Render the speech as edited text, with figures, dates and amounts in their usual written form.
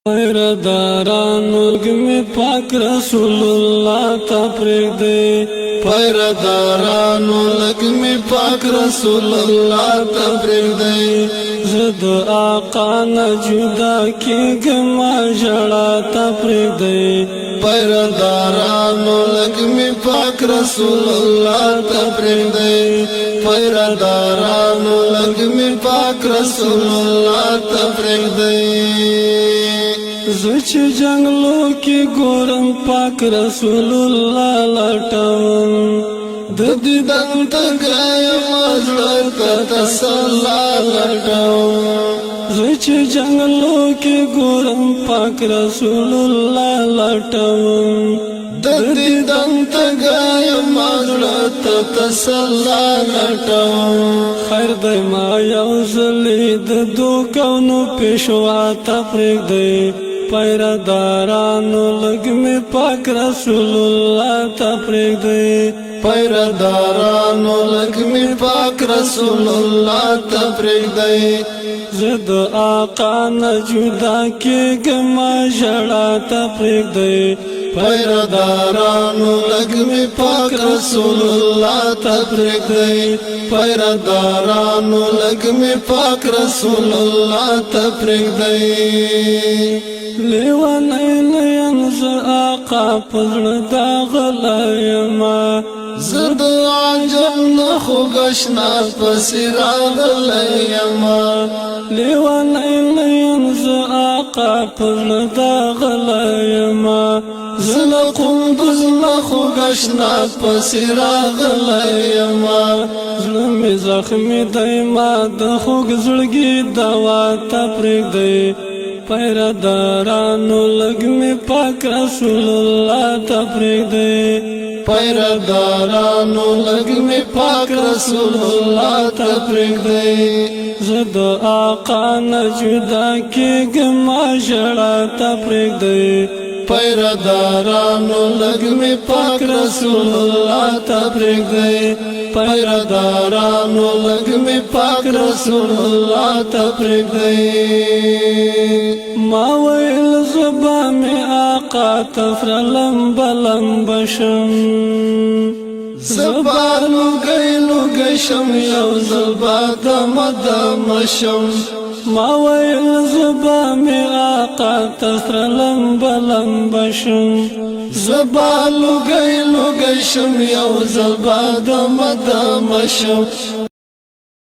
پیردارانو گمی پاک رسول الله تا پرېږدی پیردارانو لګمی پاک رسول الله تا پرېږدی زه د آقا نه جدا کېږم ژړا تا پرېږدی پیردارانو لګمی پاک رسول الله تا پرېږدی پیردارانو لګمی پاک رسول الله تا پرېږدی زچ جنگلو کی ګورم پاک رسول الله لټوم د دیدن تګایم زړه ته تسلا لټوم زچ جنگلو کی ګورم پاک رسول الله لټوم د دیدن تګایم زړه ته تسلا لټوم خیر د ما یو زلی د دوکونو پېښوا ته پرېږدی پیردارانو لګمی پاک رسول الله تا پرېږدی پیردارانو لګمی پاک رسول الله تا پرېږدی زه د آقا نه جدا کېږم ژړا تا پرېږدی پیردارانو لګمی پاک رسول الله تا پرېږدی پیردارانو لګمی پاک رسول الله تا پرېږدی لیوانی لیم ز آقا پزړه داغلایما زه د عجب نخو گشنا پسی راغلایما لیوانی لیم ز آقا پزړه داغلایما زه د قندوز نخو گشنا پسی راغلایما زړه مې زخمي دی ما د خوږ زړګي دوا ته پرېږدی پیردارانو لګمی پاک رسول الله تا پرېږدی پیردارانو لګمی پاک رسول الله تا پرېږدی زه د آقا نه جدا کېږم ژړا تا پرېږدی پیردارانو لګمی پاک رسول الله تا پرېږدی پیردارانو لګمی پاک رسول الله تا پرېږدی ما ویل زبا می آقا تفر لمب لمب شم زبا لوگی شم یو زلبا دم دم شم ما ویل زبا می آقا تفر لمب لمب شم زبا لوگی شم یو زلبا دم دم شم